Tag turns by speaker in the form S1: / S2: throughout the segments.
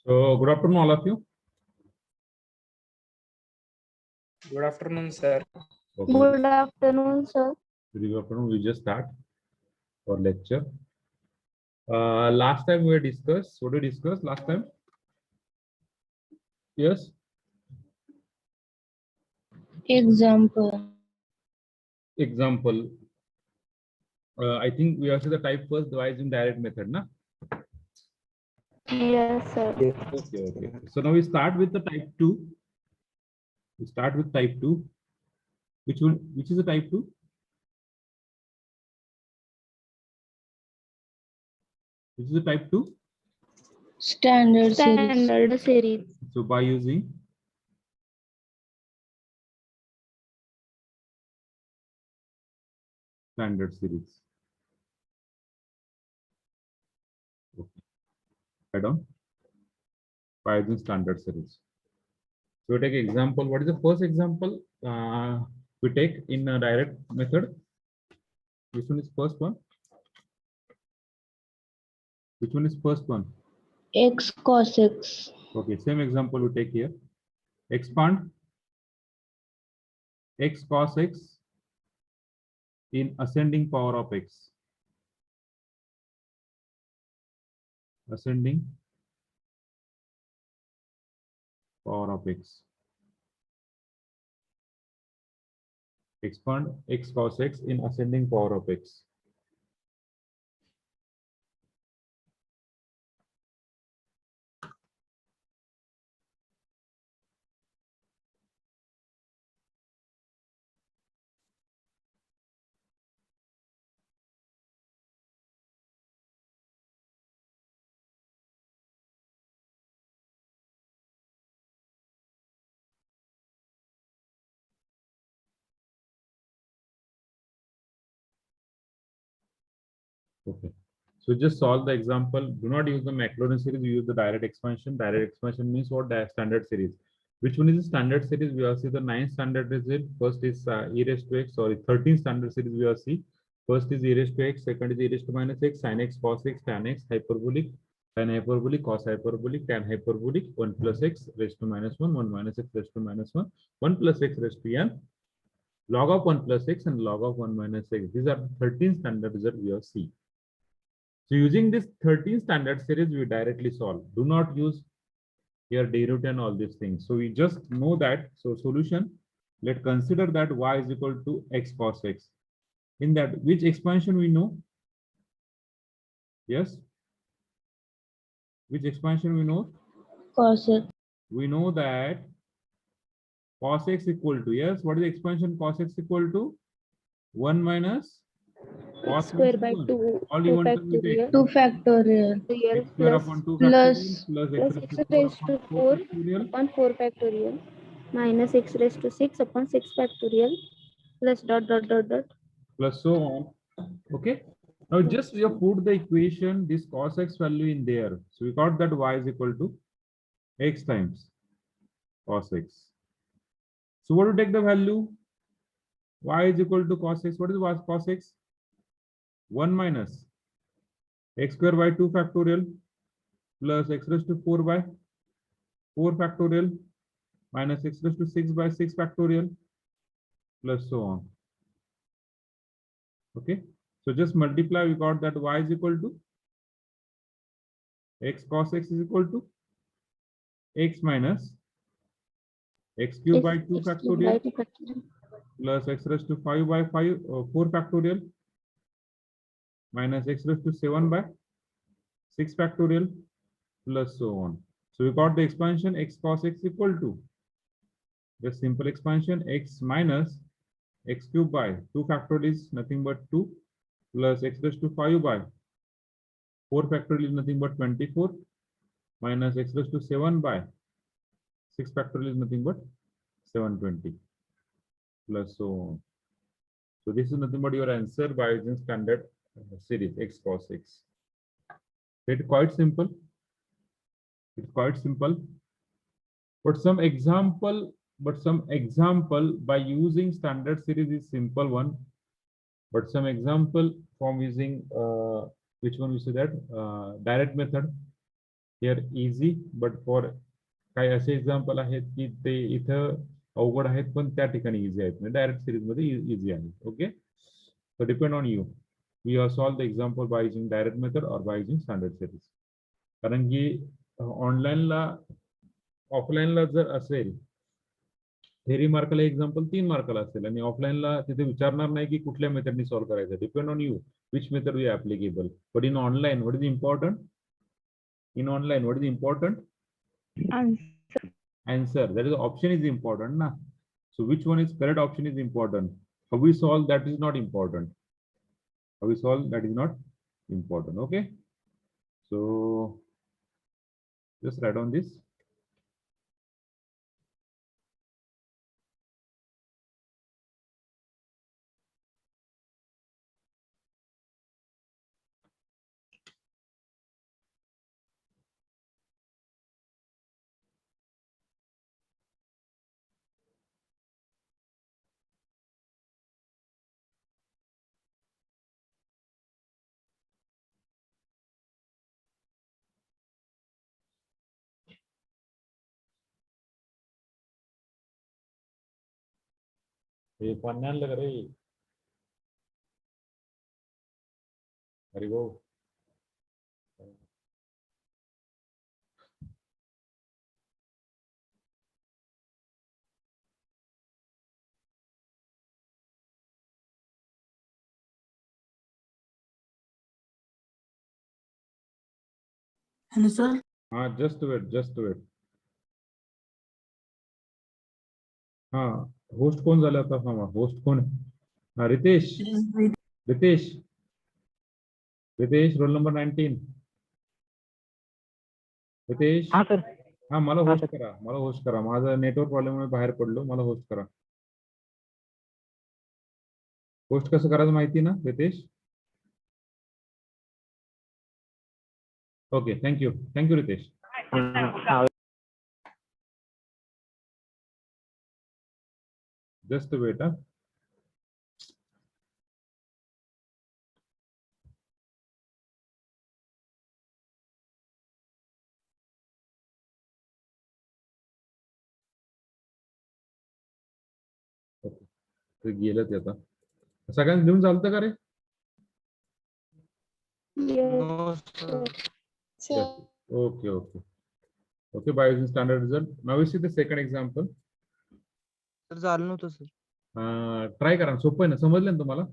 S1: So, good afternoon, all of you.
S2: Good afternoon, sir.
S1: Okay.
S3: Good afternoon, sir.
S1: Good afternoon. We just start our lecture. Last time we discussed. What did we discuss last time? Yes.
S3: Example.
S1: Example. I think we also the type first device in direct method, na?
S3: Yes, sir.
S1: Okay. So now we start with the type 2. We start with type 2. Which is the type 2? Which is the type 2?
S3: Standard series.
S1: So by using standard series. Okay. Add on by using standard series. So we take example. What is the first example we take in a direct method? Which one is first one? Which one is first one?
S3: X cos X.
S1: Okay, same example we take here. Expand x cos x in ascending power of x. Ascending power of x. Expand x cos x in ascending power of x. Okay. So just solve the example. Do not use the Maclaurin series. Use the direct expansion. Direct expansion means what? Standard series. Which one is the standard series? We will see the 9th standard series. First is e raised to x. Sorry, 13th standard series we will see. First is e raised to x. Second is e raised to minus x. Sin x, cos x, tan x, hyperbolic, tan hyperbolic, cos hyperbolic, tan hyperbolic. 1 plus x raised to minus 1. 1 minus x raised to minus 1. 1 plus x raised to n. Log of 1 plus x and log of 1 minus x. These are 13th standard result we will see. So using this 13 standard series, we directly solve. Do not use here derivative and all these things. So we just know that. So solution, let's consider that y is equal to x cos x. In that, which expansion we know? Yes. Which expansion we know?
S3: Cos X.
S1: We know that cos x equal to, yes, what is the expansion cos x equal to? 1 minus
S3: X square by 2.
S1: All you want to do is
S3: 2 factorial.
S1: x square upon 2
S3: Plus
S1: factorial
S3: x
S1: plus
S3: raised to 4
S1: factorial
S3: upon 4 factorial minus x raised to 6 upon 6 factorial plus dot.
S1: plus so on. Okay. Now just we have put the equation, this cos x value in there. So we got that y is equal to x times cos x. So what to take the value? Y is equal to cos x. What is cos x? 1 minus x square by 2 factorial plus x raised to 4 by 4 factorial minus x raised to 6 by 6 factorial plus so on. Okay. So just multiply, we got that y is equal to x cos x is equal to x minus x cube by 2 factorial plus x raised to 5 by 4 factorial minus x raised to 7 by 6 factorial plus so on. So we got the expansion x cos x equal to the simple expansion x minus x cube by 2 factorial is nothing but 2 plus x raised to 5 by 4 factorial is nothing but 24 minus x raised to 7 by 6 factorial is nothing but 720 plus so on. So this is nothing but your answer by using standard series x cos x. It's quite simple. It's quite simple. But some example by using standard series is simple one. But some example from using which one we say that direct method. Here easy but for काही असे example आहेत की ते इथं अवघड आहेत पण त्या ठिकाणी इझी आहेत म्हणजे डायरेक्ट सिरीज मध्ये इझी आहे. Okay, so depend on you. We have solve the example by using direct method or by using standard series. कारण की ऑनलाईनला ऑफलाईनला जर असेल थेरी मार्कला एक्झाम्पल 3 मार्काला असेल आणि ऑफलाईनला तिथे विचारणार नाही की कुठल्या मेथडनी सॉल्व्ह करायचं. Depend on you which method we applicable. But in online what is important? In online, what is important? Answer. That is option is important, na? So which one is correct option is important. How we solve that is not important. How we solve that is not important. Okay. So just write on this. हे पाणी आणलं का रे? अरे भाऊ.
S4: Hello, sir.
S1: हाँ just wait, just wait. हाँ host कोण झालं आता? हा होस्ट कोण आहे? हा रितेश. रितेश. Ritesh roll number 19. रितेश.
S2: हा सर.
S1: हा मला
S2: हा,
S1: होस्ट करा, मला होस्ट करा. माझा नेटवर्क प्रॉब्लेममुळे बाहेर पडलो, मला होस्ट करा. होस्ट कसं करायचं माहिती ना Ritesh? Okay, thank you thank you Ritesh. Just wait. हा ते गेलं ते आता. सगळ्यांना घेऊन चालतं का रे? Okay okay okay. By using standard result. Now we see the second example.
S2: Sir झालं नव्हतं सर.
S1: ट्राय करा, सोपं आहे ना, समजलं ना तुम्हाला?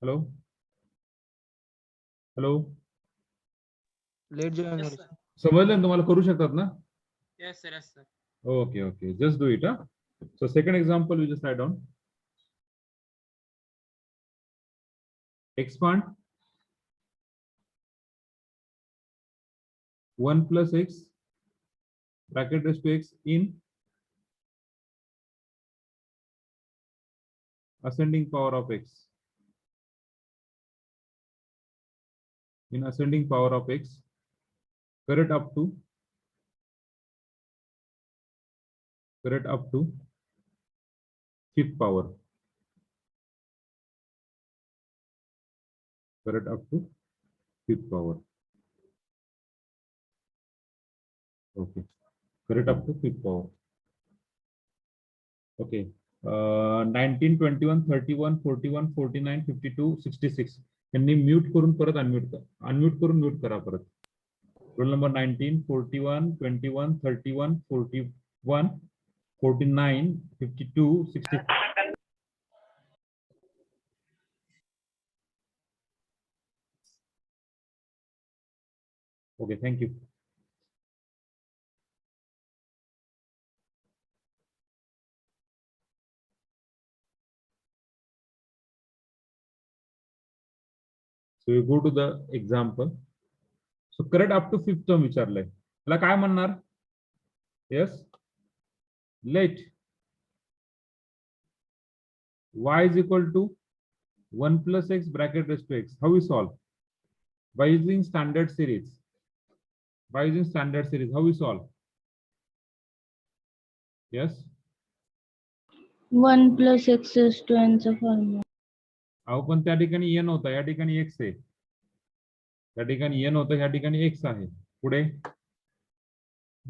S1: हॅलो हॅलो,
S2: लेट जॉईन झालं.
S1: समजलं ना तुम्हाला? करू शकतात ना?
S2: Yes sir, yes sir.
S1: Okay, okay. Just do it. Huh? So second example, we just write down. Expand 1 plus x bracket raised to x in ascending power of x. In ascending power of x, correct up to fifth power. Correct up to fifth power. Okay. Correct up to fifth power. Okay. 19, 21, 31, 41, 49, 52, 66. यांनी mute करून परत unmute करून mute करा परत. Role number 19, 41, 21, 31, 41, 49, 52, 60. Okay, thank you. So you go to the example. So correct up to fifth term विचारलंय. त्याला काय म्हणणार? Yes. Let y is equal to 1 plus x bracket raised to x. How we solve? By using standard series. By using standard series, how we solve? Yes.
S3: 1 plus x is to n चा formula.
S1: अहो पण त्या ठिकाणी n होता, या ठिकाणी x आहे. या ठिकाणी n होतं, ह्या ठिकाणी x आहे. पुढे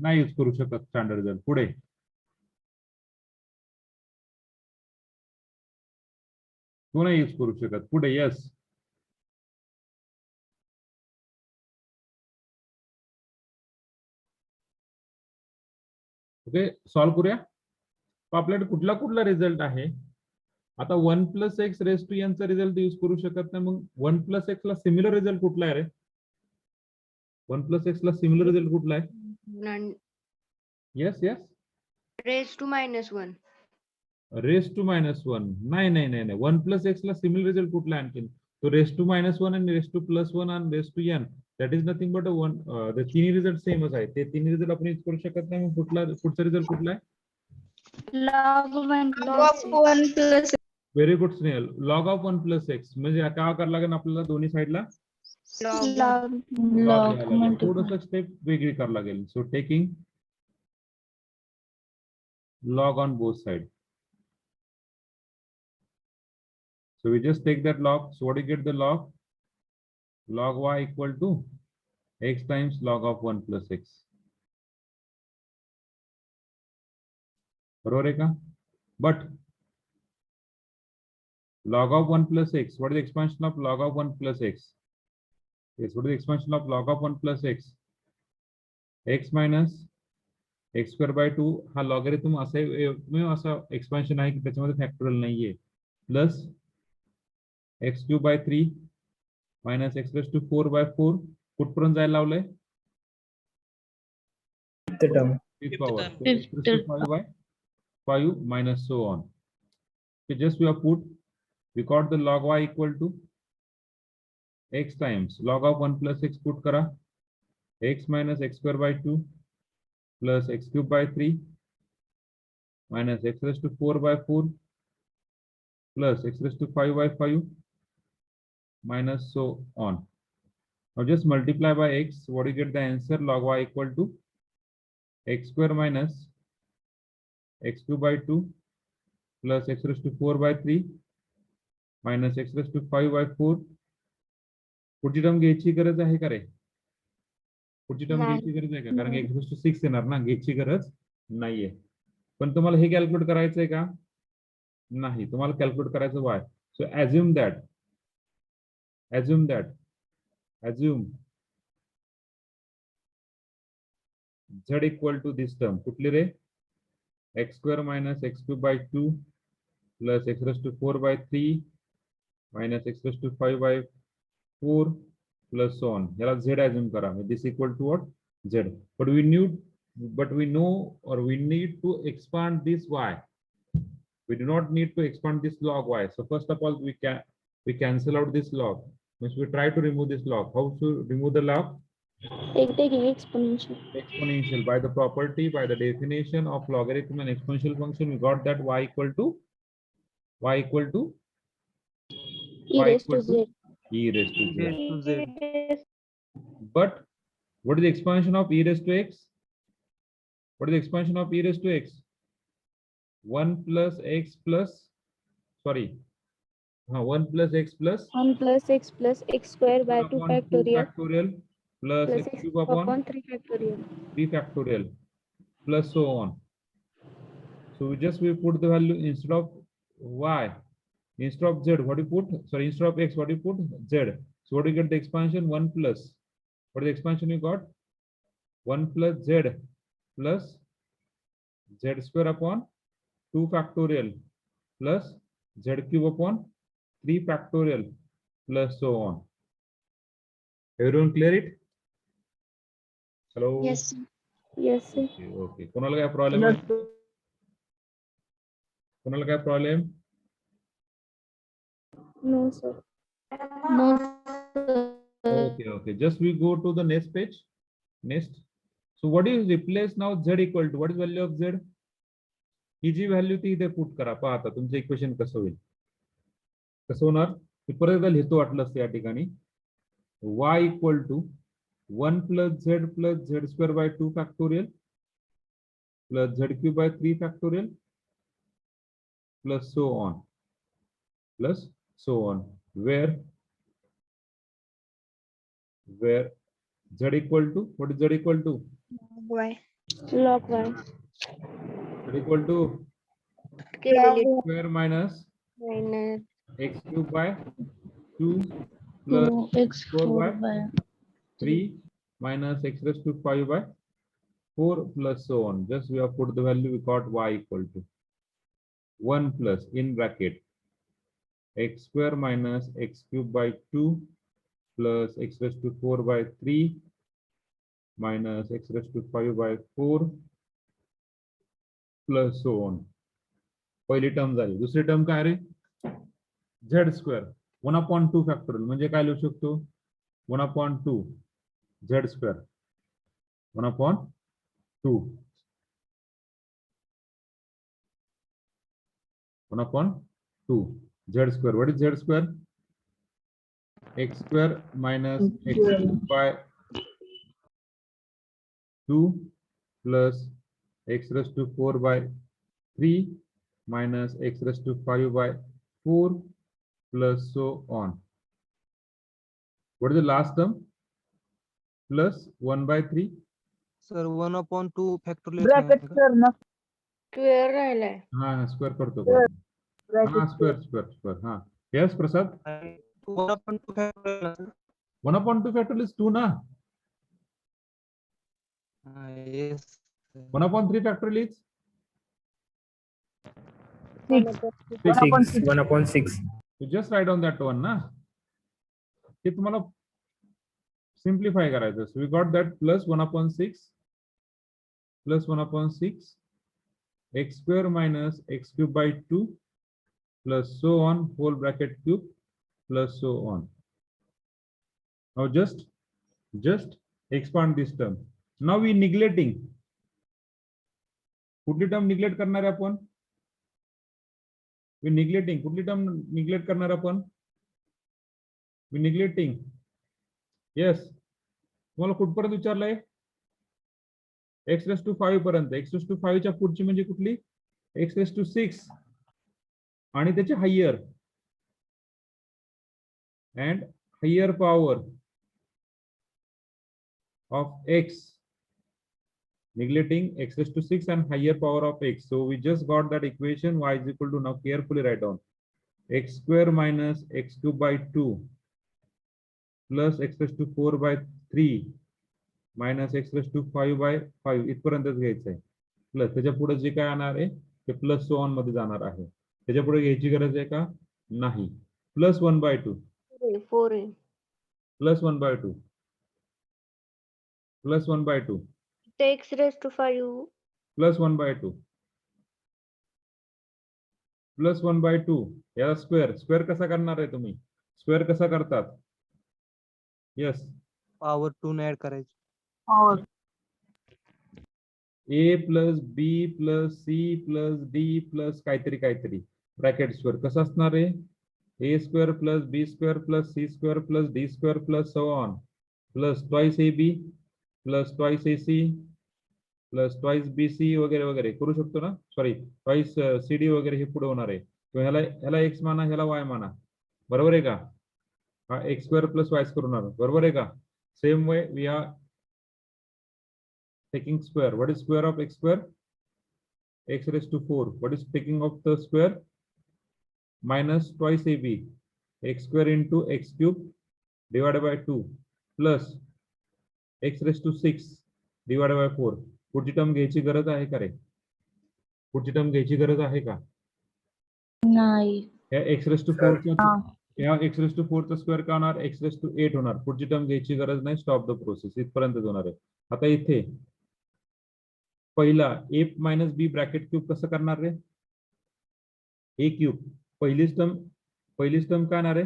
S1: नाही यूज करू शकत स्टँडर्ड रिझल्ट. पुढे तो नाही यूज करू शकत. पुढे यस. ओके, सॉल्व्ह करूया. आपल्याकडे कुठला कुठला रिझल्ट आहे. आता 1 + x रेस टू n चा रिझल्ट यूज करू शकत नाही. मग 1 + x ला सिमिलर रिझल्ट कुठला आहे रे? 1 + x ला सिमिलर रिझल्ट कुठला आहे? Yes yes.
S5: raised to -1.
S1: Raise to -1. नाही नाही नाही नाही. 1 + x ला सिमिलर रिझल्ट कुठला आहे आणखीन? तो रेस टू -1 आणि रेस टू +1 आणि raise to n. That is nothing but 1. तिन्ही रिझल्ट सेमच आहे. ते तिन्ही रिझल्ट आपण यूज करू शकत नाही. मग पुढचा रिझल्ट कुठला आहे?
S3: log 1 plus
S1: very good Snehal. Log of 1 + x म्हणजे काय करावं लागेल आपल्याला दोन्ही साईडला
S5: Log
S3: log
S1: लॉग घ्यायला लागेल. थोडंसं स्टेप वेगळी करावं लागेल. So taking log on both sides. So we just take that log. So what do you get the log? Log y equal to x times log of 1 + x. बरोबर आहे का? But log of 1 + x. What is the expansion of log of 1 + x? Yes, what is the expansion of log of 1 + x? x minus x²/2 हा logarithm असा expansion आहे की त्याच्यामध्ये factorial नाहीये. Plus x³/3 minus x⁴/4 कुठपर्यंत जायला लावलंय? Fifth power. So x⁵/5 minus so on. So just we have put, we got the log y equal to x times log of 1 + x put करा, x minus x²/2 plus x³/3 minus x⁴/4 plus x⁵/5 minus so on. Now just multiply by x. What do you get the answer? Log y equal to x² minus x³/2 plus x⁴/3 minus x⁵/4. पुढची term घ्यायची गरज आहे का रे? पुढची term
S3: नाही.
S1: घ्यायची गरज आहे का? कारण की x⁶ येणार ना, घ्यायची गरज नाहीये. पण तुम्हाला हे कॅल्क्युलेट करायचंय का? नाही, तुम्हाला कॅल्क्युलेट करायचं y. So assume z equal to this term. कुठली रे? x² minus x³/2 plus x⁴/3 minus x⁵/4 plus so on. याला z assume करा. This equal to what? Z. But we know or we need to expand this y. We do not need to expand this log y. So first of all, we cancel out this log. Means we try to remove this log. How to remove the log?
S3: taking exponential.
S1: Exponential. By the property, by the definition of logarithm and exponential function, we got that y equal to
S3: E raised to z.
S1: e raised to z.
S2: to z.
S1: But what is the expansion of e raised to x? What is the expansion of e raised to x? 1 plus x plus, sorry, 1 plus x plus
S3: 1 plus x plus x²/2
S1: upon 2
S3: factorial
S1: factorial plus
S3: plus
S1: x
S3: x
S1: cube upon
S3: upon 3 factorial.
S1: 3 factorial plus so on. So we put the value instead of y, instead of z, what do you put? Sorry, instead of x, what do you put? Z. So what do you get the expansion? 1 plus, what is the expansion you got? 1 plus z plus z² upon 2 factorial plus z³ upon 3 factorial plus so on. Everyone clear it? Hello?
S3: Yes, sir. Yes, sir.
S1: Okay. कोणाला काय problem आहे? कोणाला काय problem?
S3: No, sir. No, sir.
S1: Okay. Just we go to the next page. Next. So what is replace now z equal to? What is value of z? ही जी value ती इथे put करा. पहा आता तुमचं इक्वेशन कसं होईल. कसं होणार? मी परत एकदा लिहितो वाटलं या ठिकाणी. y equal to 1 plus z plus z²/2 factorial plus z³/3 factorial plus so on, where where z equal to, what is z equal to?
S5: Y.
S3: log y
S1: Z equal to
S5: केलेली
S1: square minus
S5: minus
S1: x cube by 2 plus 4 by 3 minus x raised to 5 by 4 plus so on. Just we have put the value, we got y equal to 1 plus in bracket x square minus x cube by 2 plus x raised to 4 by 3 minus x raised to 5 by 4 plus so on. पहिली term झाली. दुसरी term काय रे? z square 1/2 factorial म्हणजे काय लिहू शकतो? 1/2 z square 1/2 1/2 z square. What is z square? X square minus x cube by 2 plus x raised to 4 by 3 minus x raised to 5 by 4 plus so on. What is the last term? Plus 1 by 3.
S2: Sir 1/2 factorial
S5: square राहिलाय.
S1: हाँ square करतो. हाँ square. हाँ yes Prasad.
S2: 1/2 factorial
S1: 1/2 factorial is 2 ना.
S2: Yes
S1: 1/3 factorial is
S6: 1/6.
S1: so just write down that one ना. हे तुम्हाला simplify करायचं. So we got that plus 1/6 plus 1/6 x square minus x cube by 2 plus so on whole bracket cube plus so on. Now just expand this term. Now we neglecting. कुठली term neglect करणार आहे आपण? We neglecting. कुठली term neglect करणार आपण? We neglecting. Yes. तुम्हाला कुठपर्यंत विचारलंय? x raised to 5 पर्यंत. x raised to 5 च्या पुढची म्हणजे कुठली? x raised to 6 आणि त्याचे higher and higher power of x, neglecting x raised to 6 and higher power of x. So we just got that equation y is equal to, now carefully write down, x square minus x cube by 2 plus x raised to 4 by 3 minus x raised to 5 by 5 इथपर्यंतच घ्यायचं आहे. Plus त्याच्या पुढे जे काय येणार आहे ते plus so on मध्ये जाणार आहे. त्याच्या पुढे घ्यायची गरज आहे का? नाही. Plus 1/2
S5: 4
S1: plus 1/2 plus 1/2
S5: x raised to 5
S1: plus 1/2 plus 1/2 याला स्क्वेअर कसा करणार आहे तुम्ही? स्क्वेअर कसा करतात? यस
S2: पॉवर 2 ने ऍड करायची.
S1: a plus b plus c plus d plus काहीतरी ब्रॅकेट स्क्वेअर कसं असणार आहे? a square plus b square plus c square plus d square plus so on plus twice ab plus twice ac plus twice bc वगैरे वगैरे करू शकतो ना. Sorry twice cd वगैरे हे पुढे होणार आहे. ह्याला x माना, ह्याला y माना. बरोबर आहे का? हा x square plus y square होणार. बरोबर आहे का? Same way we are taking square. What is square of x square? X raised to 4. What is taking of the square? Minus twice ab, x square into x cube divided by 2 plus x raised to 6 divided by 4. पुढची term घ्यायची गरज आहे का रे? पुढची term घ्यायची गरज आहे का?
S3: नाही.
S1: या x raised to 4 या x raised to 4 चा स्क्वेअर का होणार? x raised to 8 होणार. पुढची टर्म घ्यायची गरज नाही. Stop the process. इथपर्यंतच होणार आहे. आता इथे पहिला a minus b bracket cube कसं करणार रे? a क्यूब पहिलीच टर्म काय येणार आहे?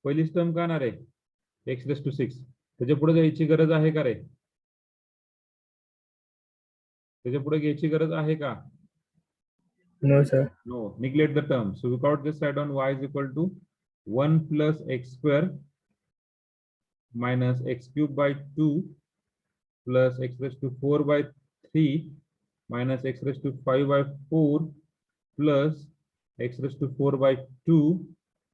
S1: पहिलीच टर्म काय येणार आहे? x raised to 6. त्याच्या पुढे घ्यायची गरज आहे का रे? त्याच्या पुढे घ्यायची गरज आहे का?
S6: No, sir.
S1: No, neglect the term. So we got this side on y is equal to 1 plus x square minus x cube by 2 plus x raised to 4 by 3 minus x raised to 5 by 4 plus x raised to 4 by 2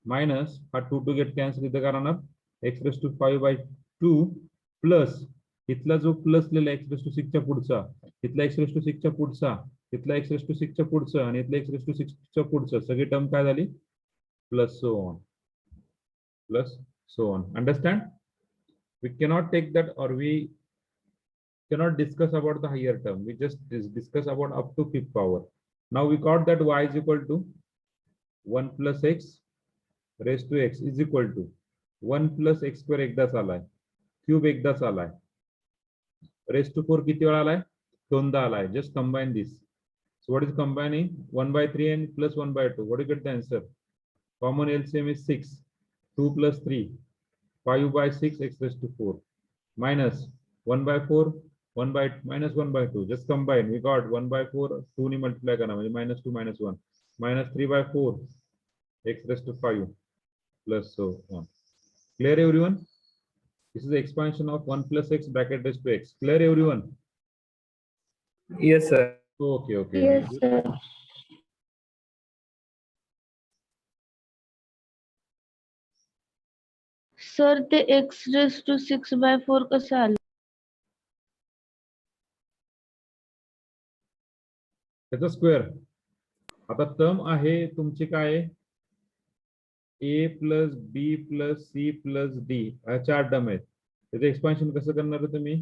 S1: minus 2 to get cancel इथं करणार x raise to 5/2 plus इथला जो plus लिहिला x raise to 6 च्या पुढचा, इथला x raise to 6 च्या पुढचा, इथला एक्स रेस टू 6 च्या पुढचा आणि इथला एक्स रेस टू 6 च्या पुढचा, सगळी टर्म काय झाली plus so on, plus so on. Understand? We cannot take that, or we cannot discuss about the higher term. We just discuss about up to 5th power. Now we got that y is equal to 1 plus x raised to x is equal to 1 plus x square एकदाच आलाय, cube एकदाच आलाय, raised to 4 किती वेळा आलाय, दोनदा आलाय. Just combine this. So what is combining? 1/3 and plus 1/2. What do you get the answer? Common LCM is 6. 2 plus 3, 5/6 x raised to 4 minus 1/4, 1/2. Just combine. We got 1/4, 2 ni multiply करना म्हणजे -2 -1 minus 3/4 x raised to 5 plus so on. Clear everyone? This is the expansion of 1 plus x bracket raised to x. Clear everyone?
S6: Yes, sir.
S1: Okay, okay.
S3: Yes, sir.
S7: Sir ते x raise to 6/4 कसं आलं?
S1: त्याचा square. आता term आहे तुमची काय, A plus B plus C plus D, ह्या 4 term आहेत. त्याचं एक्सपान्शन कसं करणार आहे तुम्ही,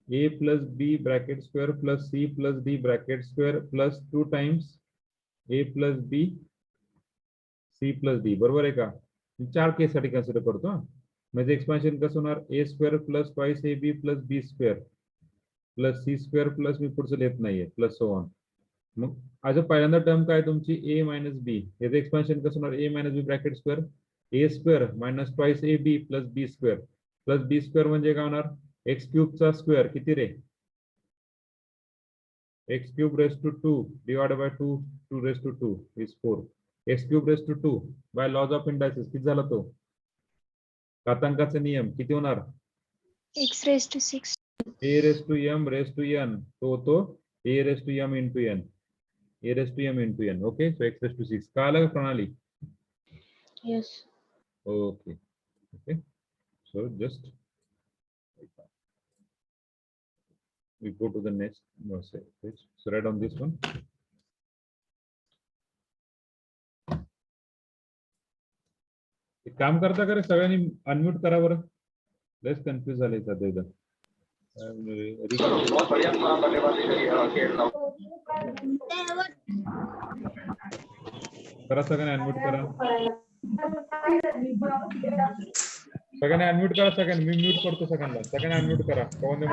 S1: A plus B bracket square plus C plus D bracket square plus 2 times A plus B C plus D, बरोबर आहे का. 4 केस साठी कन्सिडर करतो. म्हणजे एक्सपान्शन कसं होणार, A square plus twice A B plus B square plus C square plus मी पुढचं लिहित नाहीये प्लस सो ऑन. मग आज पहिल्यांदा टर्म काय तुमची ए मायनस बी, याचं एक्सपान्शन कसं होणार, A minus B bracket square A square minus twice A B plus B square म्हणजे काय होणार, एक्स क्यूबचा स्क्वेअर किती रे, X cube raise to 2 divided by 2 raise to 2 is 4. X cube raise to 2 by laws of indices किती झाला तो, घातांकाचा नियम किती होणार,
S5: x raised to 6.
S1: A raise to M raise to N, तो होतो A raise to M into N, A raise to M into N. Okay, so X raise to 6 का अलग प्रणाली.
S7: Yes.
S1: Okay, okay. So just we go to the next page. So write on this one. एक काम करता का रे, सगळ्यांनी unmute करा बरं, लेस कन्फ्यूज झाले सध्या इथं. करा सगळ्यांनी अनम्यूट करा, सगळ्यांनी अनम्यूट करा, सगळ्यांनी मी म्यूट करतो सगळ्यांना, सगळ्यांनी अनम्यूट करा. कोण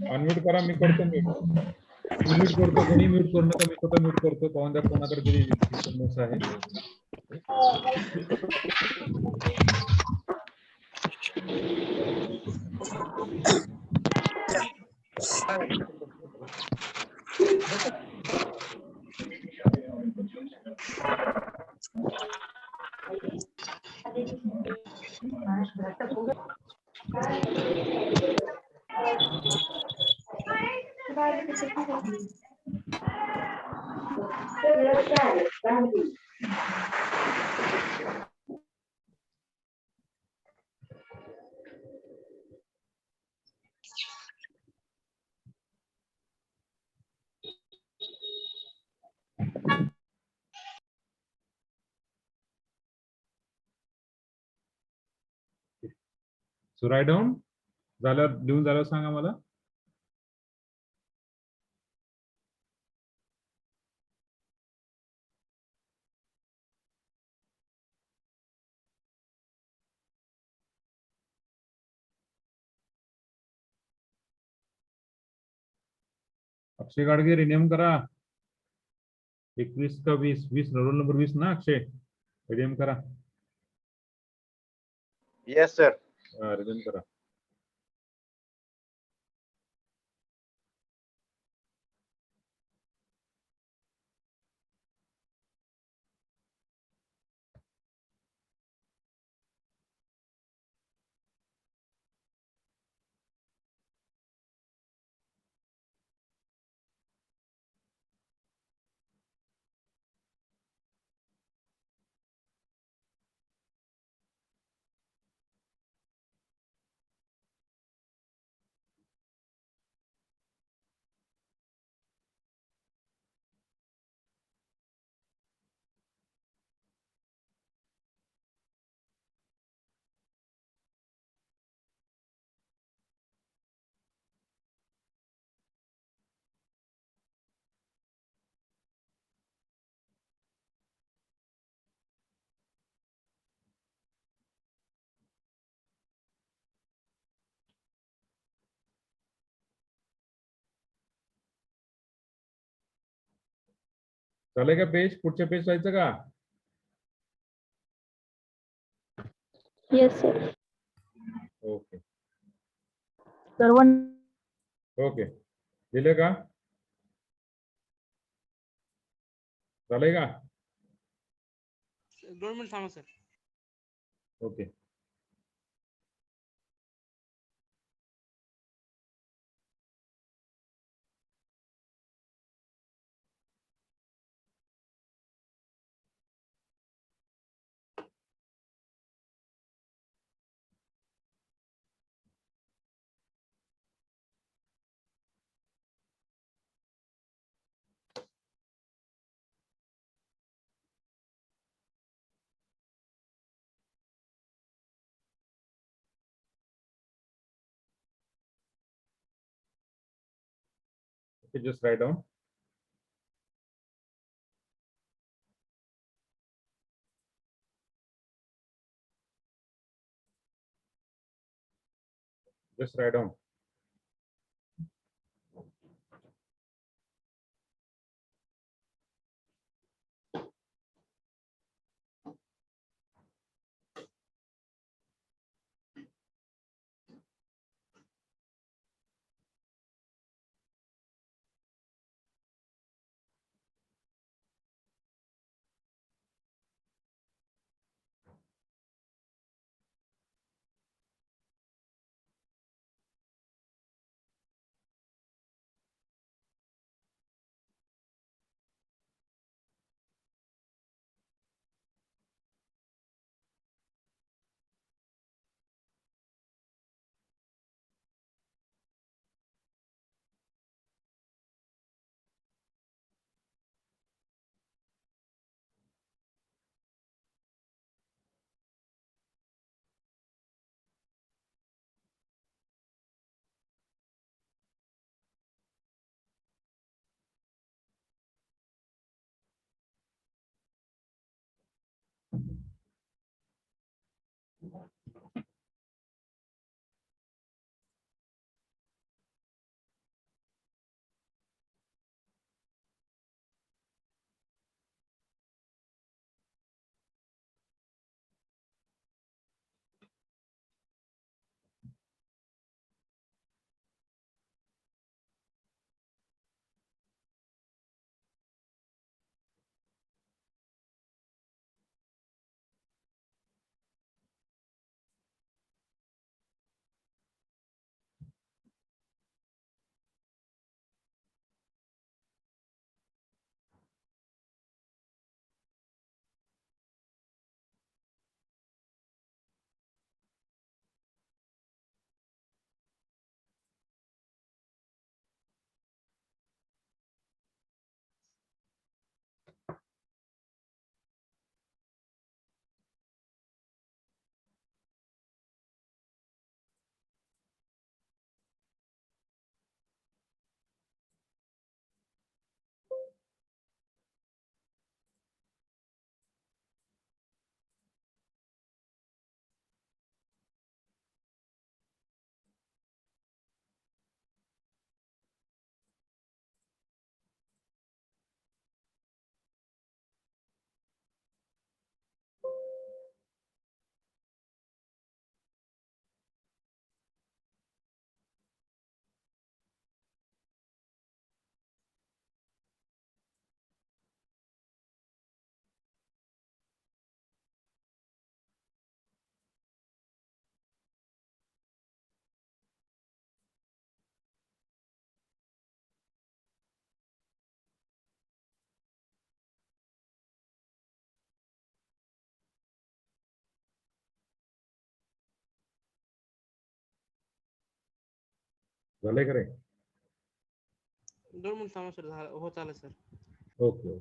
S1: अनम्यूट करा, मी करतो म्यूट करतो, कोणी म्यूट करू नका, मी स्वतः म्यूट करतो. कोणाकडे तरी समस्या आहे. सो राईट डाऊन झाल्यावर, लिहून झाल्यावर सांगा मला. अक्षय गाडगे रिनेम करा, 21 का 20 रोल नंबर 20 ना अक्षय, रिनेम करा.
S8: Yes sir.
S1: रिनेम करा. चालेल का पेज? पुढच्या पेज जायचं का?
S3: Yes, sir.
S1: Okay
S4: Sir, one.
S1: Okay, दिले का? चालेल का?
S2: दोन मिनिट थांबा sir.
S1: Okay. Okay, just write down. Just write down. झाले का रे?
S2: दोन मिनिट थांबा सर. हो चालेल सर.
S1: ओके.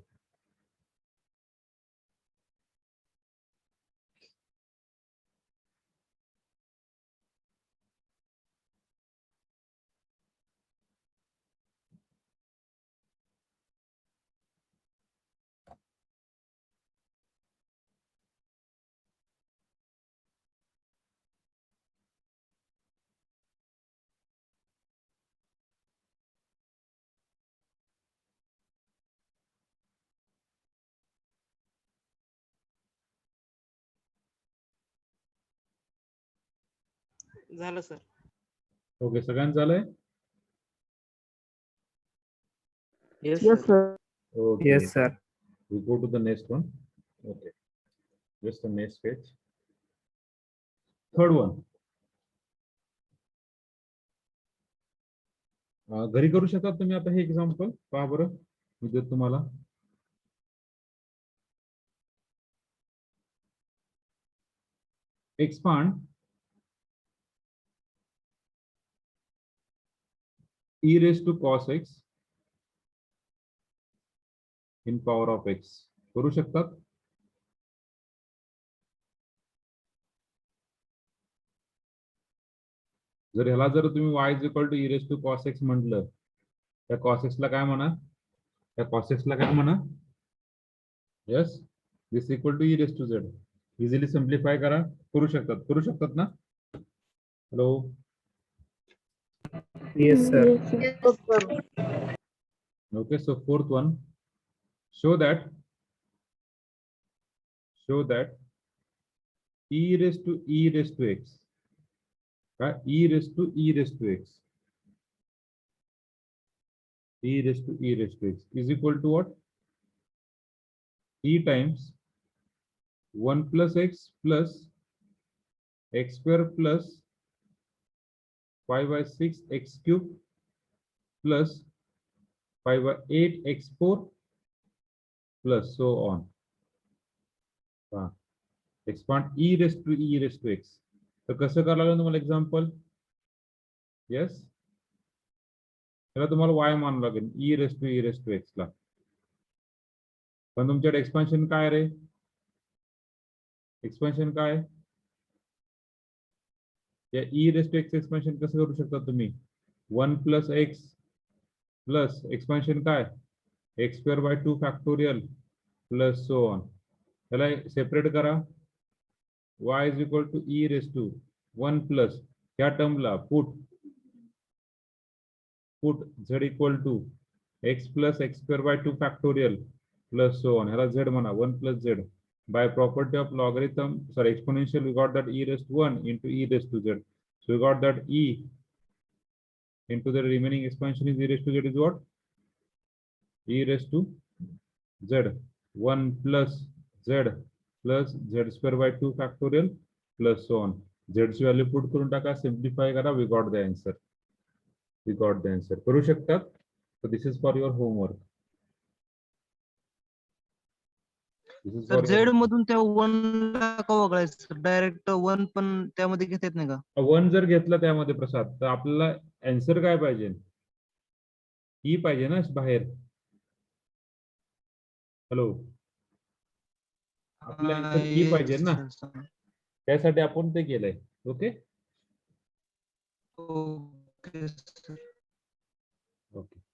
S2: झालं सर.
S1: ओके, सगळ्यांचं झालंय?
S2: Yes
S4: Yes,
S2: sir.
S4: sir.
S1: Okay.
S6: Yes, sir.
S1: We go to the next one. Okay. Just the next page. Third one. घरी करू शकता तुम्ही आता हे एक्झाम्पल पहा बरं, मी देतो तुम्हाला. Expand e raised to cos x in power of x. करू शकतात? जर ह्याला जर तुम्ही y is equal to e raised to cos x म्हटलं, त्या cos x ला काय म्हणा, त्या cos x ला काय म्हणा, yes, this equal to e raised to z. Easily simplify करा, करू शकतात ना? Hello,
S6: Yes, sir.
S3: Yes, sir.
S4: Yes, sir.
S1: okay, so fourth one, show that e raised to x, right? e raised to x is equal to what? E times 1 plus x square plus 5 by 6 x cube plus 5 by 8 x4 plus so on. Expand e raised to x. तर कसं करायला लागलं तुम्हाला example? Yes, त्याला तुम्हाला y मानावं लागेल e raised to x ला. पण तुमच्याकडे एक्सपान्शन काय रे? एक्सपान्शन काय? या e raised to x expansion कसं करू शकता तुम्ही? 1 plus x प्लस एक्सपान्शन काय? x square by 2 factorial plus so on. त्याला सेपरेट करा. y is equal to e raised to 1 plus ह्या टर्मला put z equal to x plus x square by 2 factorial plus so on. ह्याला z म्हणा, 1 plus z. By property of logarithm, sorry, exponential, we got that e raised to 1 into e raised to z. So we got that e into the remaining expansion is e raised to z is what? E raised to z. 1 plus z square by 2 factorial plus so on. Z ची value put करून टाका, simplify करा, we got the answer. करू शकतात. So this is for your homework.
S2: तर Z मधून त्या 1 ला का वगळायचं? डायरेक्ट 1 पण त्यामध्ये घेता येत नाही का?
S1: 1 जर घेतला त्यामध्ये प्रसाद, तर आपल्याला आन्सर काय पाहिजे? ई पाहिजे ना बाहेर. हॅलो, आपल्या आन्सर ई पाहिजे ना, त्यासाठी आपण ते केलंय. Okay
S2: okay sir.
S1: Okay.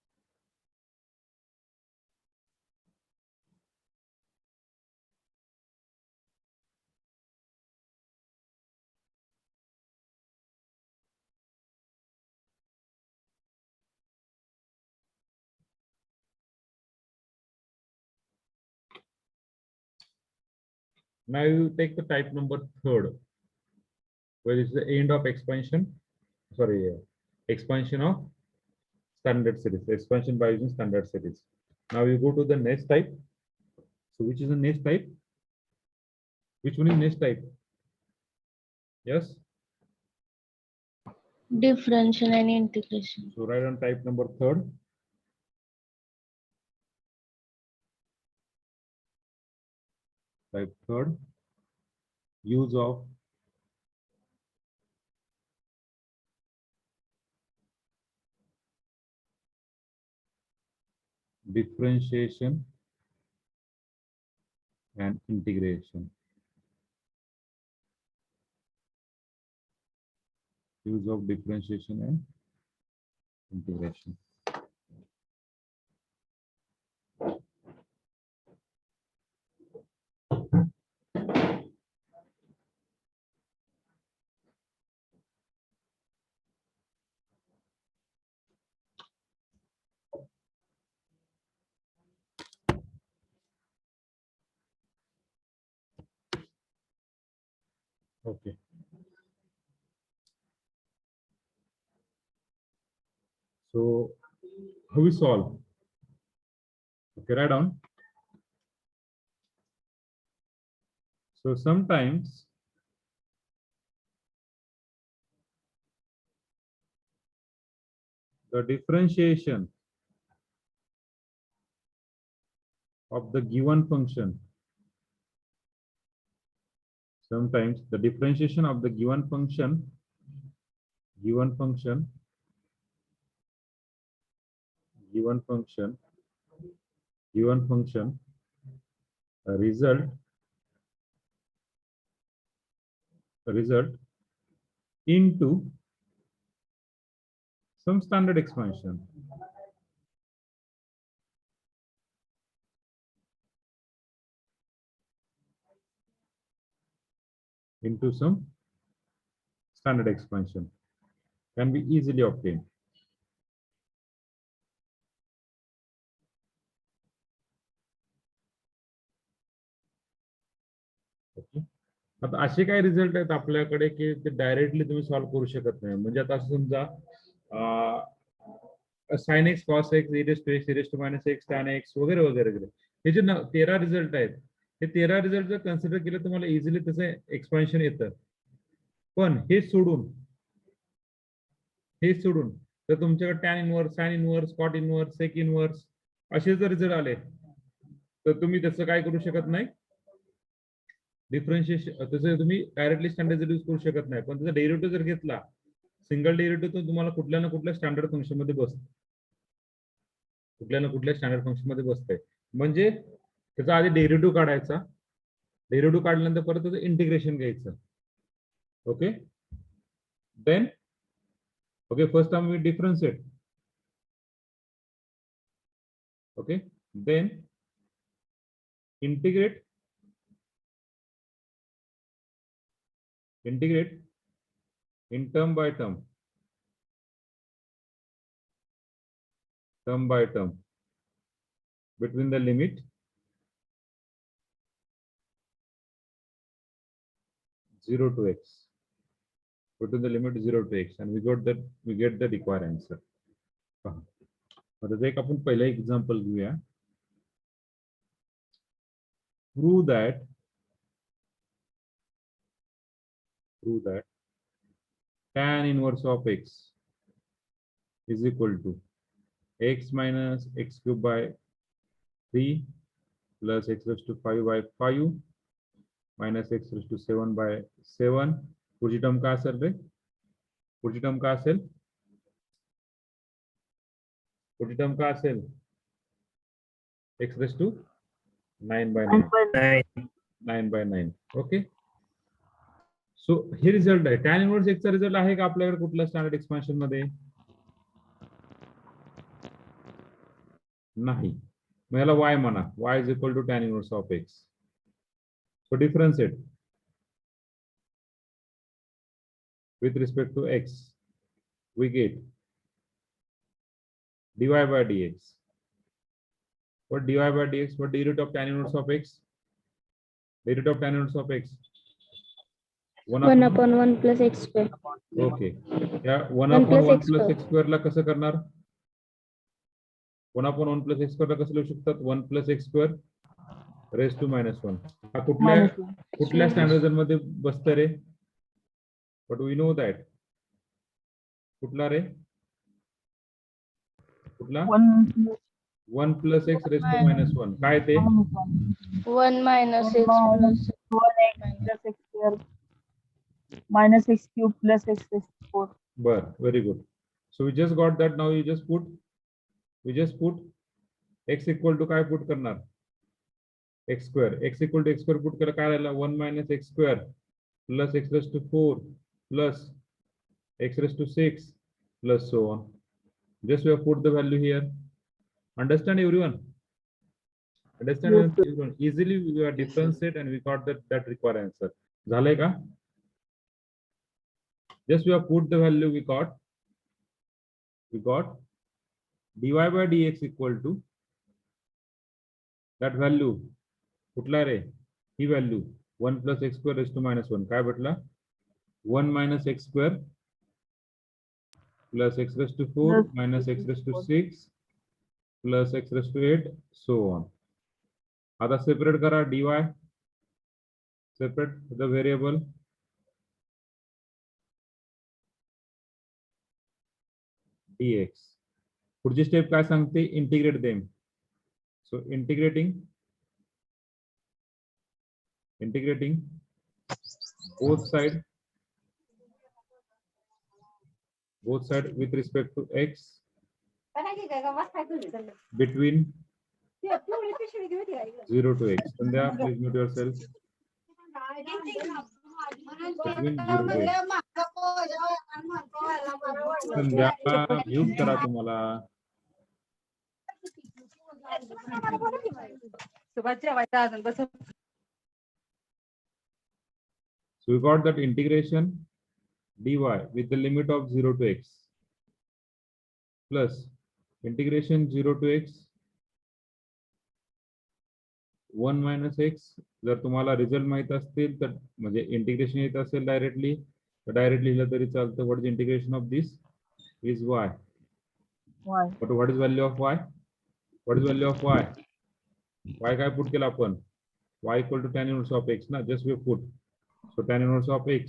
S1: Now you take the type number 3rd, where is the end of expansion, sorry, expansion of standard series, expansion by using standard series. Now you go to the next type. So which is the next type? Which one is next type? Yes.
S7: Differential and integration.
S1: So write on type number 3rd. Type 3rd, use of differentiation and integration. Use of differentiation and integration. Okay. So how we solve? Okay, write down. So sometimes the differentiation of the given function, sometimes the differentiation of the given function result into some standard expansion. Into some standard expansion can be easily obtained. Okay. आता असे काही result आहेत आपल्याकडे की ते directly तुम्ही solve करू शकत नाही. म्हणजे आता असं समजा sin x cos x e raised to x e raised to minus x tan x वगैरे वगैरे वगैरे हे जे 13 रिझल्ट आहेत हे 13 रिझल्ट जर कन्सिडर केलं तुम्हाला इझिली त्याचं एक्सपान्शन येतं. पण हे सोडून तर तुमच्याकडे tan inverse sine inverse cot inverse sec inverse असे जर रिझल्ट आले तर तुम्ही त्याचं काय करू शकत नाही. डिफरन्शिएशन तसं तुम्ही डायरेक्टली स्टँडर्ड यूज करू शकत नाही. पण त्याचा डेरिव्हेटिव्ह जर घेतला सिंगल डेरिव्हेटिव्ह तर तुम्हाला कुठल्या ना कुठल्या स्टँडर्ड फंक्शन मध्ये बसतं. कुठल्या ना कुठल्या स्टँडर्ड फंक्शन मध्ये बसतंय. म्हणजे त्याचा आधी डेरिव्हेटिव्ह काढायचा. डेरिव्हेटिव्ह काढल्यानंतर परत त्याचं इंटिग्रेशन घ्यायचं. Okay then okay first time we differentiate. Okay then integrate in term by term between the limit 0 to x, between the limit 0 to x, and we get the required answer. आता एक आपण पहिला example घेऊया. prove that tan inverse of x is equal to x minus x cube by 3 plus x raised to 5 by 5 minus x raised to 7 by 7. पुढची term काय असेल रे? पुढची टर्म काय असेल? पुढची टर्म काय असेल? x raised to 9 by 9. 9 by 9. Okay. So हे रिझल्ट आहे. टॅन इनवर्स एक्सचा रिझल्ट आहे का आपल्याकडे कुठल्या स्टँडर्ड एक्सपान्शन मध्ये? नाही. मग याला y म्हणा. y is equal to tan inverse of x. So differentiate with respect to x. We get dy by dx. What dy by dx? What derivative of tan inverse of x? Derivative of tan inverse of x.
S3: 1 upon 1 plus x square.
S1: Okay. या 1 upon 1 plus x square ला कसं करणार? 1 upon 1 plus x square ला कसं लिहू शकतात? 1 plus x square raised to minus 1. हा कुठल्या standard मध्ये बसतं रे? But we know that. कुठला रे? कुठला? 1 plus x raised to minus 1. काय ते?
S7: 1 minus x plus
S4: 1x plus x square minus x cube plus x raised to 4.
S1: बर, very good. So we just got that. Now we just put x equal to काय put करणार? x square. X equal to x square put केलं काय राहिलं? 1 minus x square plus x raised to 4 plus x raised to 6 plus so on. Just we have put the value here. Understand everyone? Understand everyone? Easily we are differentiate and we got that required answer. झालंय का? Just we have put the value we got dy by dx equal to that value कुठला रे? ही value 1 plus x square raised to minus 1. काय भेटला? 1 minus x square plus x raised to 4
S4: Plus
S1: minus x raised to 6 plus x raised to 8 so on. आता separate करा dy, separate the variable dx. पुढची step काय सांगते, integrate them. So integrating both side with respect to x between 0 to x. Sandhya, please mute yourself. Between 0 to x. Sandhya, mute करा तुम्हाला. So we got that integration dy with the limit of 0 to x plus integration 0 to x 1 minus x. जर तुम्हाला result माहित असतील तर म्हणजे integration येत असेल डायरेक्टली तर डायरेक्ट लिहिलं तरी चालतं. What is integration of this is y.
S4: y.
S1: But what is value of y? What is value of y? y काय पुट केला आपण, y equal to tan inverse of x ना, just we put. So tan inverse of x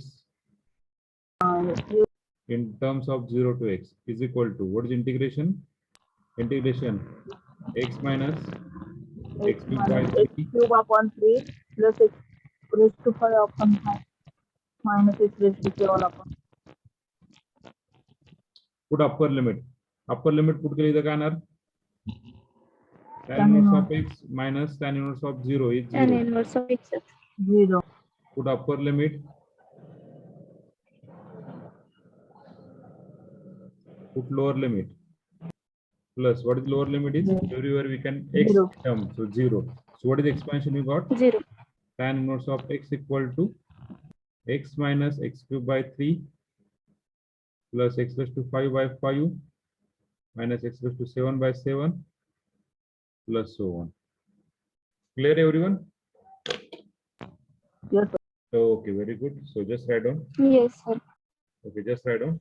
S1: in terms of 0 to x is equal to what is integration? Integration x minus x cube by
S4: minus x
S1: 3
S4: cube upon 3 plus x raised to 5 upon 5 minus x raised to 7 upon.
S1: put upper limit put केली तर काय येणार, tan inverse of x minus tan inverse of 0 is
S3: tan
S1: 0.
S3: inverse of x.
S4: 0.
S1: Put upper limit, put lower limit plus what is lower limit is everywhere we can x
S4: 0.
S1: term, so 0. So what is the expansion you got?
S3: 0.
S1: Tan inverse of x equal to x minus x cube by 3 plus x raised to 5 by 5 minus x raised to 7 by 7 plus so on. Clear everyone?
S4: Yes, sir.
S1: Okay, very good. So just write down.
S3: Yes, sir.
S1: Okay, just write down.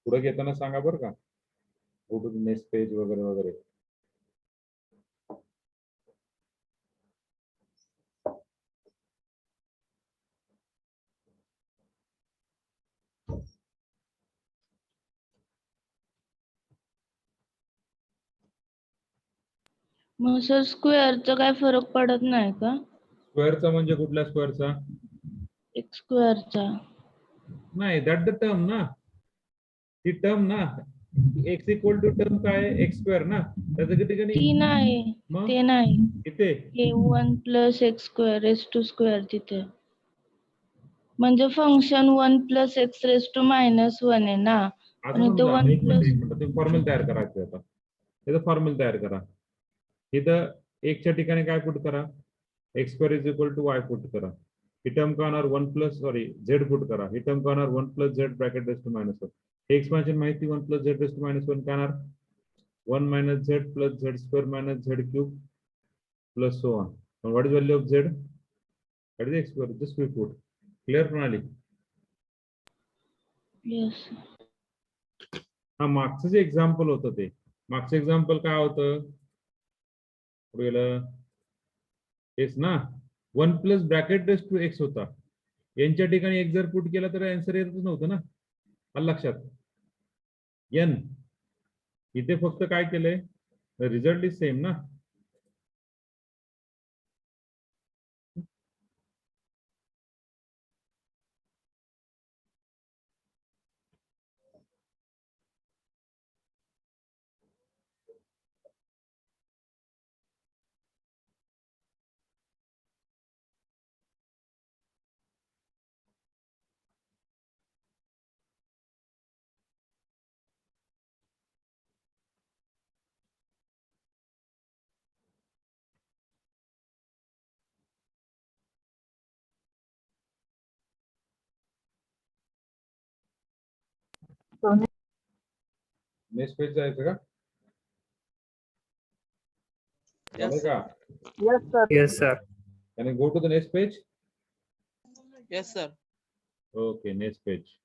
S1: पुढे घेताना सांगा बरं का, go to the next page वगैरे वगैरे.
S7: मग sir स्क्वेअरचा काय फरक पडत नाही का?
S1: स्क्वेअरचा म्हणजे कुठल्या स्क्वेअरचा?
S7: एक्स स्क्वेअरचा.
S1: नाही, दॅट द टर्म ना, ती टर्म ना, x इक्वल टू टर्म काय एक्स स्क्वेअर ना, त्याच्या ठिकाणी
S7: ती नाही,
S1: मग
S7: ते नाही,
S1: इथे
S7: हे 1 plus x square raise to square तिथे, म्हणजे function 1 plus x raise to -1 आहे ना, आणि
S1: अजून
S7: ते 1
S1: एक
S7: प्लस
S1: मिनिट तुम्ही फॉर्म्युला तयार करायचं आता. त्याचं फॉर्म्युला तयार करा. इथं एकच्या ठिकाणी काय पुट करा, x square is equal to y put करा. ही टर्म का होणार 1 प्लस झेड पुट करा. ही टर्म का होणार 1 plus z bracket raise to -1. हे एक्सपान्शन माहिती 1 प्लस झेड रेस टू -1 काय होणार 1 minus z plus z square minus z cube plus so on. What is value of z? That is x square. Just we put. Clear Pranali?
S7: Yes.
S1: हा मागचं जे example होतं ते मागचं example काय होतं तेच ना, 1 plus bracket raise to x होता. यांच्या ठिकाणी एक जर पुट केला तर आन्सर येतच नव्हतं ना, आलं लक्षात? एन इथे फक्त काय केलंय, रिझल्ट इज सेम ना.
S4: So
S1: नेक्स्ट पेज जायचं का? झालं का?
S4: Yes, sir.
S6: Yes, sir.
S1: Can I go to the next page?
S8: Yes, sir.
S1: Okay, next page.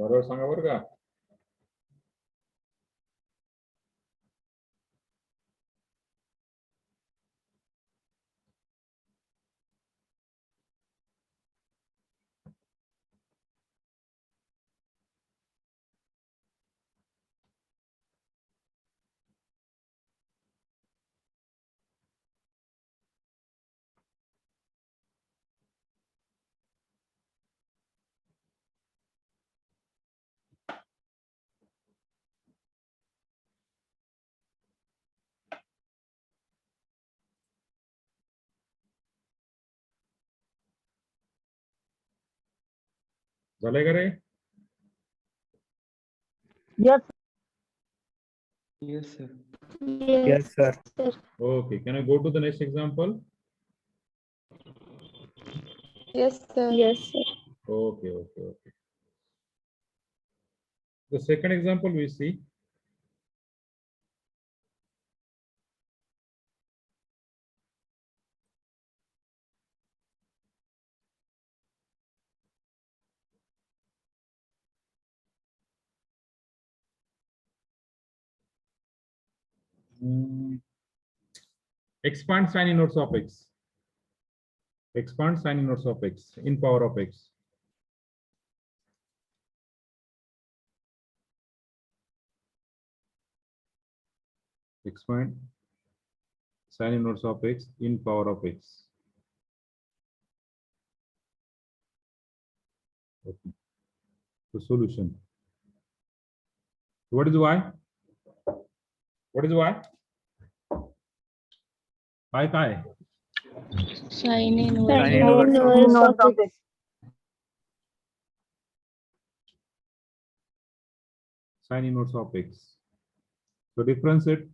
S1: बरोबर सांगा बरं का? झालंय का रे?
S4: Yes,
S6: Yes, sir.
S3: Yes,
S6: Yes, sir.
S3: sir.
S1: Okay, can I go to the next example?
S5: Yes, sir.
S3: Yes, sir.
S1: Okay, okay, okay. The second example we see. Expand sin inverse of x. Expand sin inverse of x in power of x. Expand sin inverse of x in power of x. Okay. The solution. What is y? What is y? Y काय?
S7: Sin inverse.
S6: Sin
S3: Sin
S6: inverse of
S3: inverse
S4: Inverse
S3: of
S4: of
S3: x.
S4: x.
S1: Sin inverse of x. So differentiate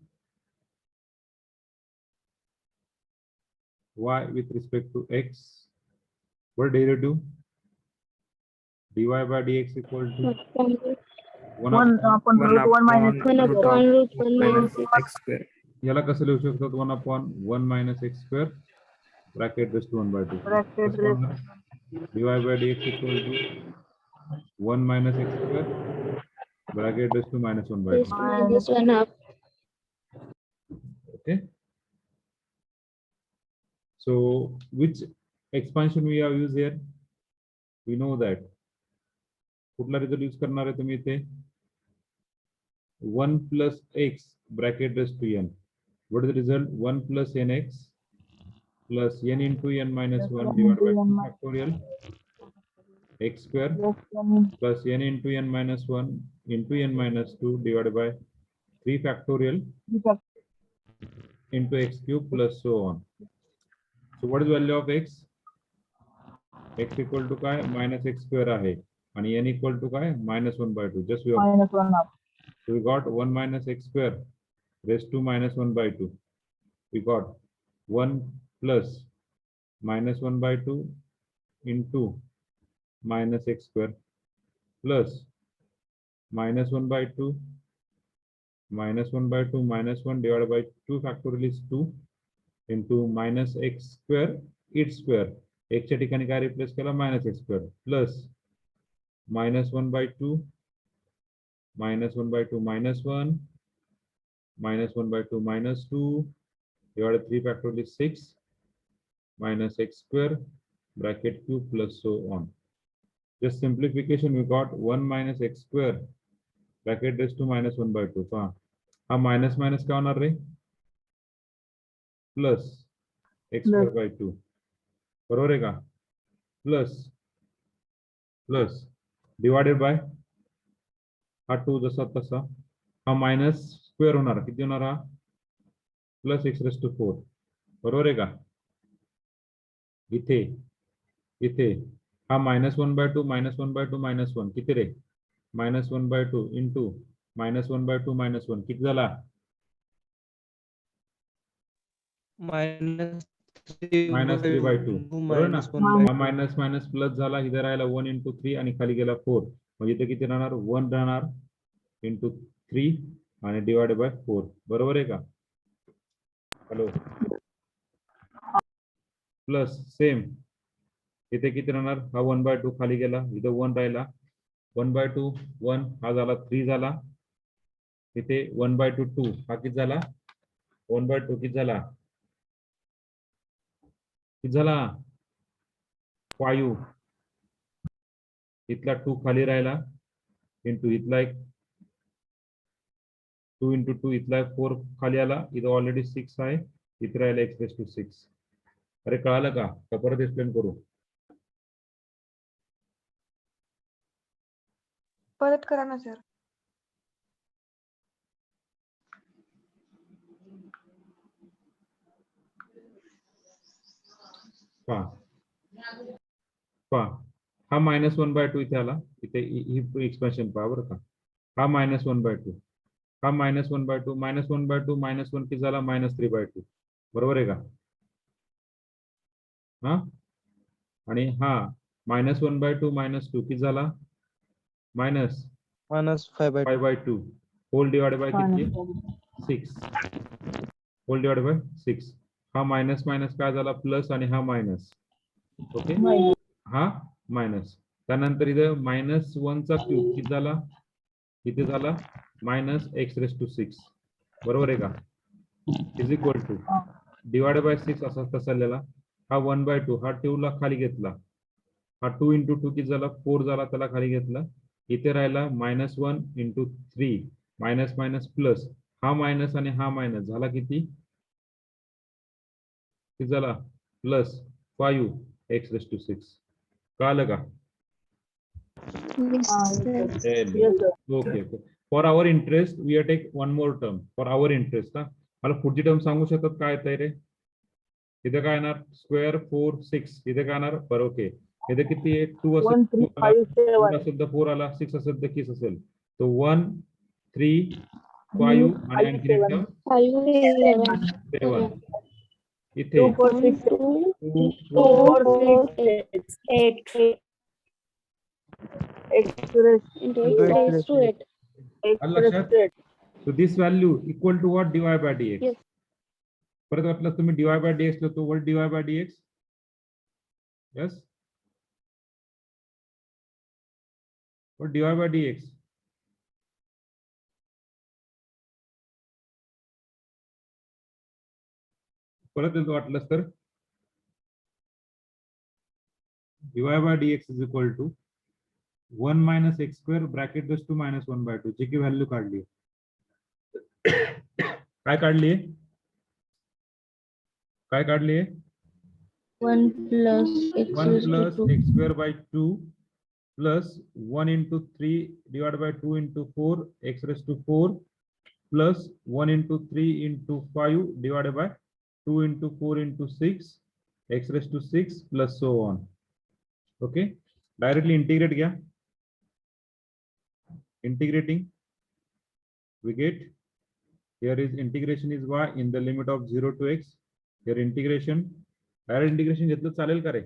S1: y with respect to x. What derivative? dy by dx equal to 1
S4: One upon root 1 minus
S3: One
S4: x
S3: upon root 1
S6: minus
S3: minus
S6: x square.
S1: याला कसं लिहू शकतो? 1 upon 1 minus x square bracket raised to 1 by 2.
S4: bracket
S1: This one, dy by dx equal to 1 minus x square bracket raised to minus 1 by 2.
S3: minus 1 half.
S1: Okay. So which expansion we have used here? We know that. कुठला result use करणार आहे तुम्ही इथे? 1 plus x bracket raised to n. What is the result? 1 plus nx plus n into n minus 1 divided by 2 factorial x square
S4: plus n
S1: plus n into n minus 1 into n minus 2 divided by 3 factorial into x cube plus so on. So what is value of x? X equal to काय minus x square आहे आणि n equal to काय minus 1 by 2. Just we have,
S4: minus 1 half.
S1: so we got 1 minus x square raised to minus 1 by 2. We got 1 plus minus 1 by 2 into minus x square plus minus 1 by 2 minus 1 by 2 minus 1 divided by 2 factorial is 2 into minus x square its square. x च्या ठिकाणी काय replace केला minus x square plus minus 1 by 2 minus 1 by 2 minus 1 minus 1 by 2 minus 2 divided 3 factorial is 6 minus x square bracket cube plus so on. Just simplification, we got 1 minus x square bracket raised to minus 1 by 2. हा minus minus काय होणार रे plus x square by 2 बरोबर आहे का plus plus divided by हा 2 जसा तसा हा मायनस स्क्वेअर होणार किती होणार हा प्लस एक्स रेस टू 4 बरोबर आहे का इथे इथे हा minus 1 by 2 minus 1 by 2 minus 1 किती रे minus 1 by 2 into minus 1 by 2 minus 1 किती झाला minus 3 by 2 बरोबर ना हा मायनस मायनस प्लस झाला इथे राहिला 1 into 3 आणि खाली गेला 4 म्हणजे इथे किती राहणार 1 राहणार into 3 आणि डिवाइडेड बाय 4 बरोबर आहे का हॅलो प्लस सेम इथे किती राहणार हा 1 by 2 खाली गेला इथे 1 राहिला 1 by 2 1 हा झाला 3 झाला इथे 1 by 2 2 हा किती झाला 1 by 2 किती झाला झाला 5 इथला 2 खाली राहिला इंटू इथला एक 2 into 2 इथला 4 खाली आला इथं ऑलरेडी 6 आहे इथे राहिला x raised to 6 अरे कळालं का परत एक्सप्लेन करू
S5: परत करा ना सर. हा -1 by 2 इथे आला इथे ही एक्सपेन्शन पहा बरं का हा -1 by 2 हा -1 by 2 -1 by 2 -1 किती झाला -3 by 2 बरोबर आहे का हा आणि हा -1 by 2 -2 किती झाला -5 by 2 होल डिवाइडेड बाय किती 6 होल डिवाइडेड बाय 6 हा मायनस मायनस काय झाला प्लस आणि हा मायनस ओके हा मायनस त्यानंतर इथे -1 चा क्यूब किती झाला इथे झाला -x raised to 6 बरोबर आहे का is equal two divided by 6 असा तसा लिहिला हा 1 by 2 हा 2 ला खाली घेतला हा 2 into 2 किती झाला 4 झाला त्याला खाली घेतला इथे राहिला -1 into 3 मायनस मायनस प्लस हा मायनस आणि हा मायनस झाला किती झाला प्लस 5 x raised to 6 कळालं का okay for our interest we are take one more term for our interest मला पुढची टर्म सांगू शकतात काय येत रे इथे काय येणार स्क्वेअर 4 6 इथे काय येणार बरं ओके इथे किती आहे 2 असेल तर 4 आला 6 असेल तर किस असेल तो 1 3 5 आणि आणखी एक टर्म 7 इथे
S4: 2 4 6 8 x raised to 8
S1: so this value equal to what dy by dx
S3: Yes.
S1: परत वाटलं तुम्ही dy by dx लिहितो what dy by dx yes what dy by dx परत वाटलं तर dy by dx is equal to 1 minus x square bracket goes to -1 by 2 जी की value काढली काय काढली
S7: 1 plus x
S1: 1
S7: raised to
S1: plus
S7: 2
S1: x square by 2 plus 1 into 3 divided by 2 into 4 x raised to 4 plus 1 into 3 into 5 divided by 2 into 4 into 6 x raised to 6 plus so on. Okay, directly integrate gaya. Integrating, we get here is integration is y in the limit of 0 to x. Here integration, direct integration घेतलं चालेल का रे?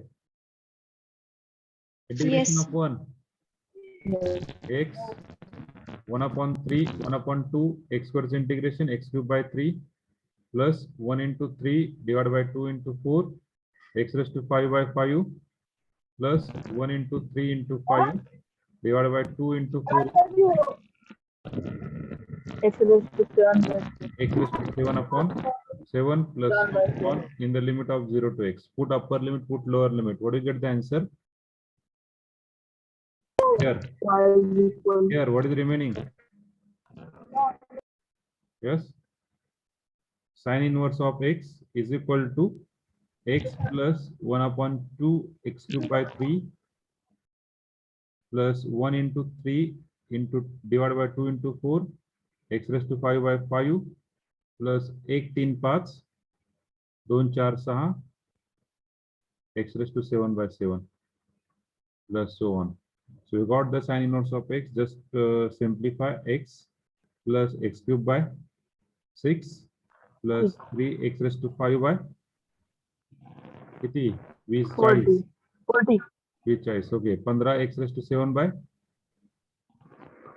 S1: Integration
S3: Yes.
S1: of 1 x 1 upon 3 1 upon 2 x squared integration x cubed by 3 plus 1 into 3 divided by 2 into 4 x raised to 5 by 5 plus 1 into 3 into 5 divided by 2 into 4
S4: X raised to 7 by
S1: x raised to 7 upon 7 plus 1 in the limit of 0 to x. Put upper limit, put lower limit. What do you get the answer? Here,
S4: y is equal
S1: here, what is remaining? Yes. Sin inverse of x is equal to x plus 1 upon 2 x cubed by 3 plus 1 into 3 into divided by 2 into 4 x raised to 5 by 5 plus 18 पाच 2 4 6 x raised to 7 by 7 plus so on. So we got the sin inverse of x. Just simplify x plus x cubed by 6 plus 3 x raised to 5 by किती 20 40
S4: 40
S1: 40 okay 15 x raised to 7 by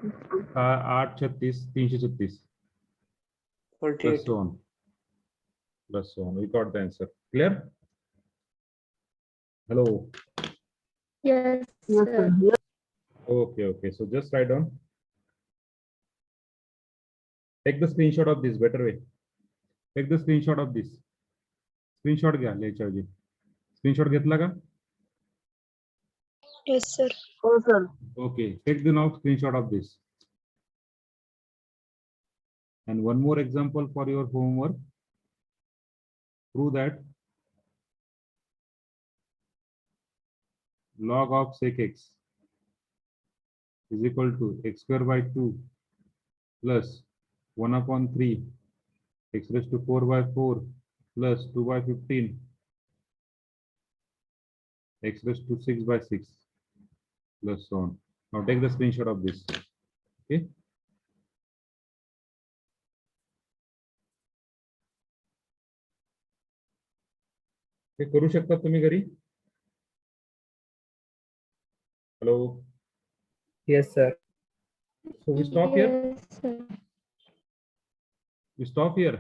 S1: 8 36 336 plus
S8: 48.
S1: so on plus so on. We got the answer. Clear? Hello.
S3: Yes,
S4: yes
S3: sir.
S4: sir yes
S1: Okay, okay. So just write down. Take the screenshot of this. Better way. Take the screenshot of this. Screenshot घ्या लिहायच्या ऐवजी. Screenshot घेतला का?
S3: Yes, sir.
S4: oh sir
S1: Okay. Take the now screenshot of this. And one more example for your homework. Prove that log of sec x is equal to x square by 2 plus 1 upon 3 x raised to 4 by 4 plus 2 by 15 x raised to 6 by 6 plus so on. Now take the screenshot of this. Okay. हे करू शकता तुम्ही घरी? Hello.
S6: Yes, sir.
S1: So we stop here.
S3: Yes, sir.
S1: We stop here.